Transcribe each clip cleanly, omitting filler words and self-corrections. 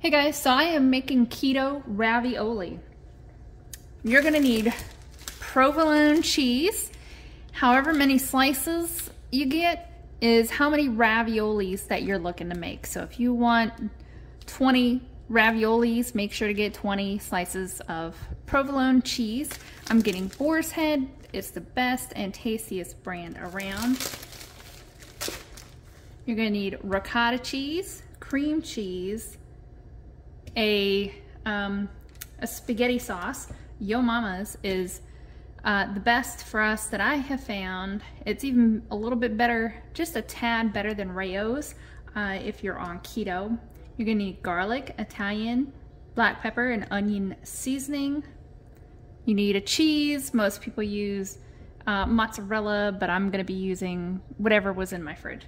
Hey guys, so I am making keto ravioli. You're gonna need provolone cheese. However many slices you get is how many raviolis that you're looking to make. So if you want 20 raviolis, make sure to get 20 slices of provolone cheese. I'm getting Boar's Head. It's the best and tastiest brand around. You're gonna need ricotta cheese, cream cheese, a spaghetti sauce. Yo Mama's is the best for us that I have found. It's even a little bit better, just a tad better than Rayo's if you're on keto. You're gonna need garlic, Italian, black pepper, and onion seasoning. You need a cheese. Most people use mozzarella, but I'm gonna be using whatever was in my fridge.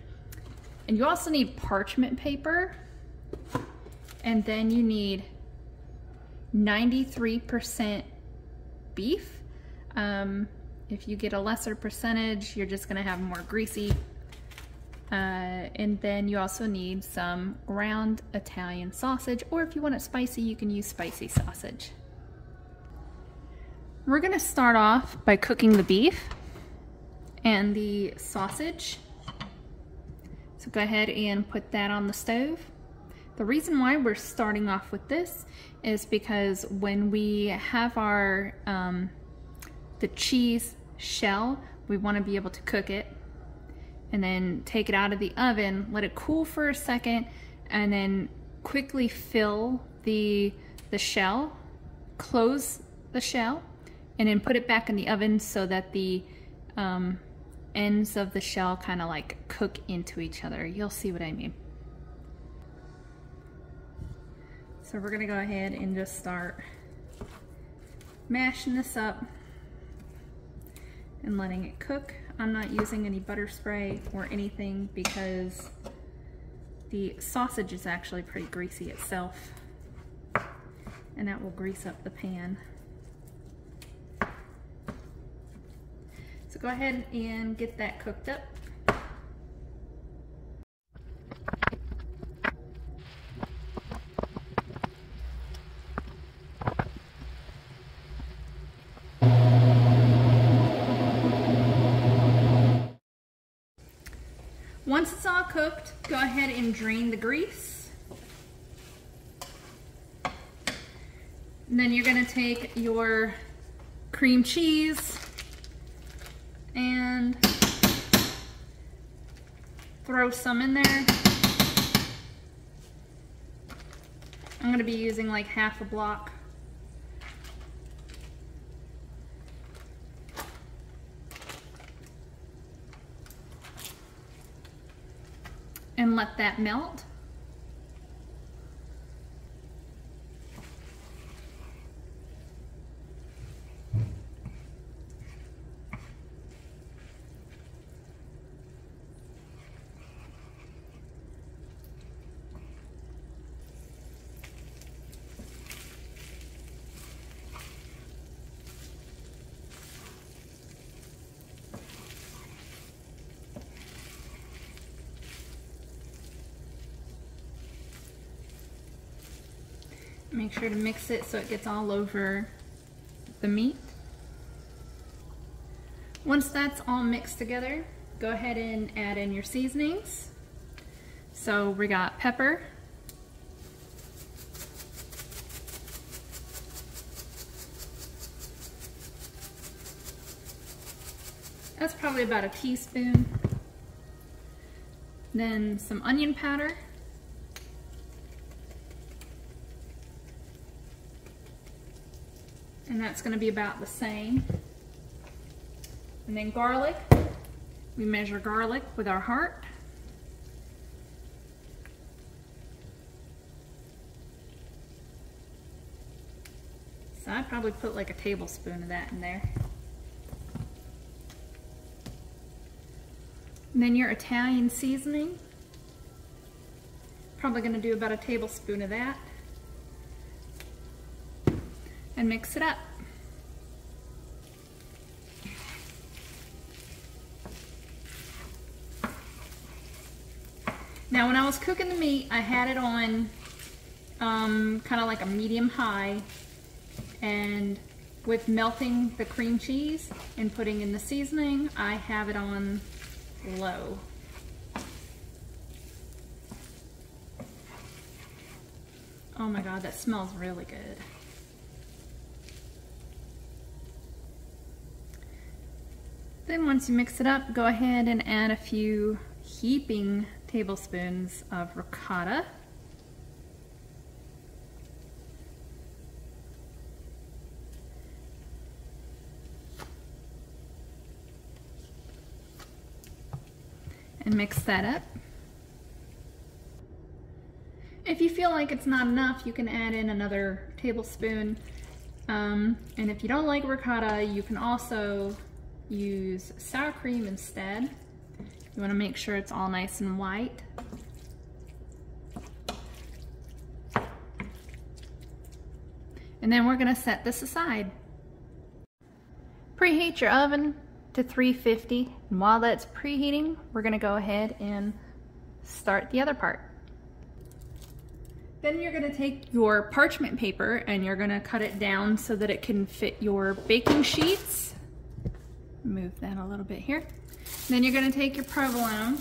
And you also need parchment paper. And then you need 93% beef. If you get a lesser percentage, you're just gonna have more greasy. And then you also need some ground Italian sausage, or if you want it spicy, you can use spicy sausage. We're gonna start off by cooking the beef and the sausage. So go ahead and put that on the stove. The reason why we're starting off with this is because when we have our the cheese shell, we want to be able to cook it and then take it out of the oven, let it cool for a second, and then quickly fill the shell, close the shell, and then put it back in the oven so that the ends of the shell kind of like cook into each other. You'll see what I mean. So we're gonna go ahead and just start mashing this up and letting it cook. I'm not using any butter spray or anything because the sausage is actually pretty greasy itself, and that will grease up the pan. So go ahead and get that cooked up. Once it's all cooked, go ahead and drain the grease. And then you're gonna take your cream cheese and throw some in there. I'm gonna be using like half a block. And let that melt. Make sure to mix it so it gets all over the meat. Once that's all mixed together, go ahead and add in your seasonings. So we got pepper, that's probably about a teaspoon. Then some onion powder. And that's going to be about the same. And then garlic. We measure garlic with our heart. So I'd probably put like a tablespoon of that in there. And then your Italian seasoning. Probably going to do about a tablespoon of that. And mix it up. Now when I was cooking the meat, I had it on kind of like a medium high, and with melting the cream cheese and putting in the seasoning, I have it on low. Oh my God, that smells really good. Then once you mix it up, go ahead and add a few heaping tablespoons of ricotta. And mix that up. If you feel like it's not enough, you can add in another tablespoon. And if you don't like ricotta, you can also use sour cream instead. You want to make sure it's all nice and white. And then we're going to set this aside. Preheat your oven to 350, and while that's preheating, we're going to go ahead and start the other part. Then you're going to take your parchment paper and you're going to cut it down so that it can fit your baking sheets. Move that a little bit here. Then you're going to take your provolone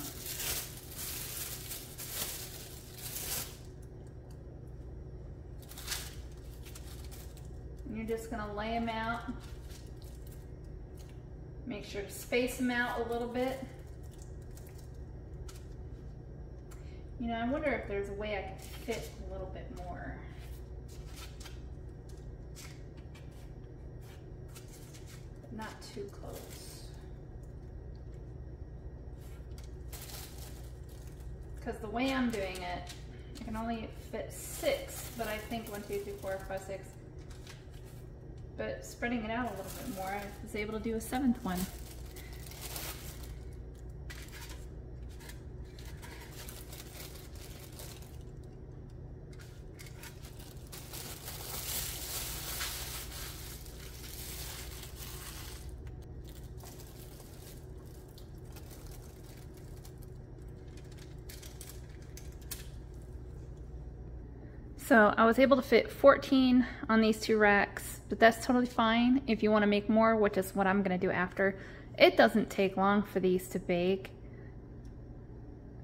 and you're just going to lay them out. Make sure to space them out a little bit. You know, I wonder if there's a way I could fit a little bit more. But not too close. Because the way I'm doing it, I can only fit 6, but I think 1, 2, 3, 4, 5, 6. But spreading it out a little bit more, I was able to do a 7th one. So I was able to fit 14 on these 2 racks, but that's totally fine if you want to make more, which is what I'm going to do after. It doesn't take long for these to bake,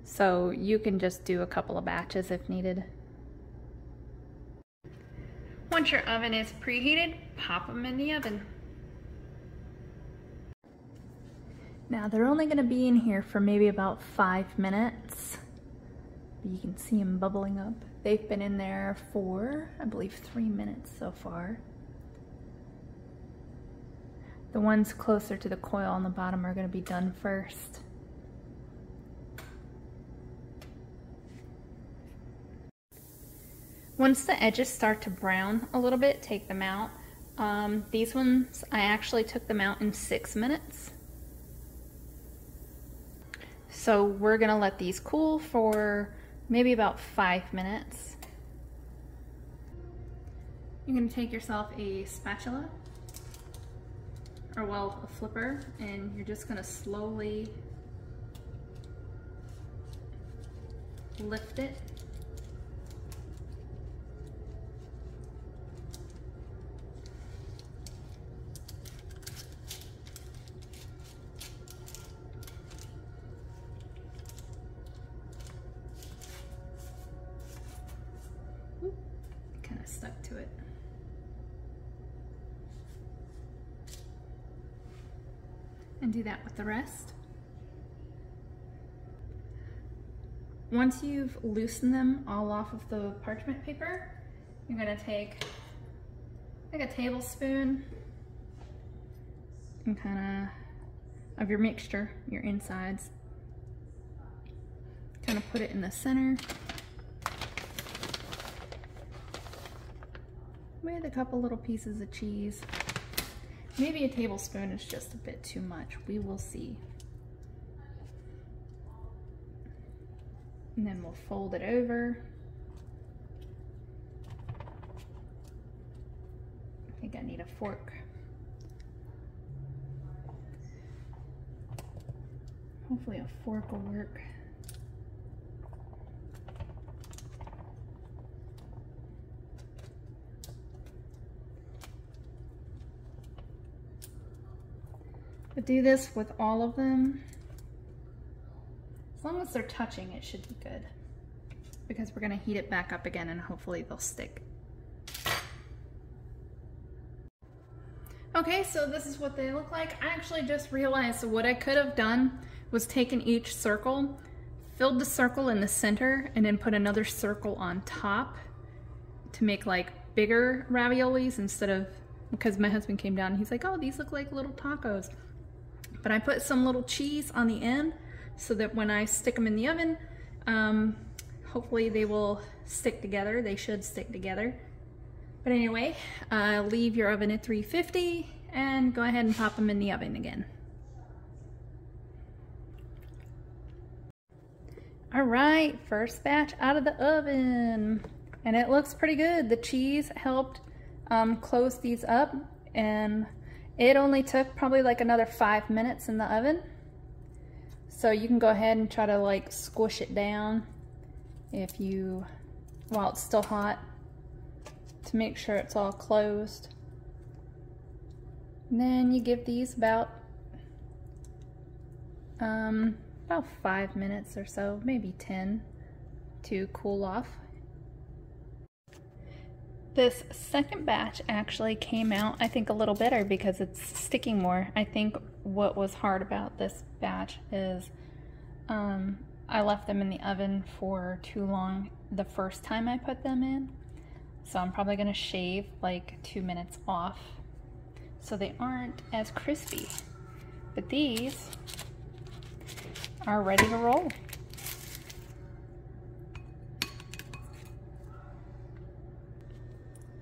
so you can just do a couple of batches if needed. Once your oven is preheated, pop them in the oven. Now they're only going to be in here for maybe about 5 minutes. You can see them bubbling up. They've been in there for, I believe, 3 minutes so far. The ones closer to the coil on the bottom are going to be done first. Once the edges start to brown a little bit, take them out. These ones, I actually took them out in 6 minutes. So we're going to let these cool for maybe about 5 minutes. You're going to take yourself a spatula, or well, a flipper, and you're just going to slowly lift it. Kind of stuck to it. And do that with the rest. Once you've loosened them all off of the parchment paper, you're going to take like a tablespoon and kind of your mixture, your insides, kind of put it in the center with a couple little pieces of cheese. Maybe a tablespoon is just a bit too much. We will see. And then we'll fold it over. I think I need a fork. Hopefully a fork will work. But do this with all of them. As long as they're touching, it should be good. Because we're gonna heat it back up again and hopefully they'll stick. Okay, so this is what they look like. I actually just realized what I could have done was taken each circle, filled the circle in the center, and then put another circle on top to make like bigger raviolis instead of, because my husband came down and he's like, oh, these look like little tacos. But I put some little cheese on the end so that when I stick them in the oven, hopefully they will stick together. They should stick together. But anyway, leave your oven at 350 and go ahead and pop them in the oven again. All right, first batch out of the oven. And it looks pretty good. The cheese helped close these up, and it only took probably like another 5 minutes in the oven. So you can go ahead and try to like squish it down while it's still hot, to make sure it's all closed. And then you give these about 5 minutes or so, maybe 10, to cool off. This second batch actually came out, I think, a little better because it's sticking more. I think what was hard about this batch is I left them in the oven for too long the first time I put them in. So I'm probably gonna shave like 2 minutes off so they aren't as crispy. But these are ready to roll.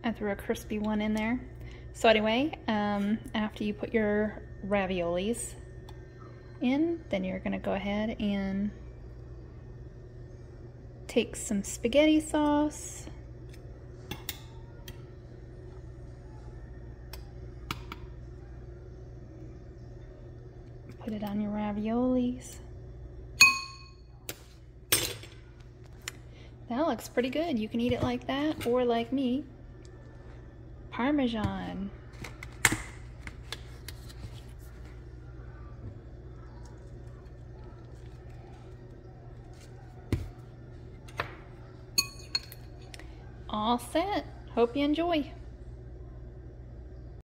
I threw a crispy one in there. So anyway, after you put your raviolis in, then you're gonna go ahead and take some spaghetti sauce, put it on your raviolis. That looks pretty good. You can eat it like that, or like me, Parmesan. All set. Hope you enjoy.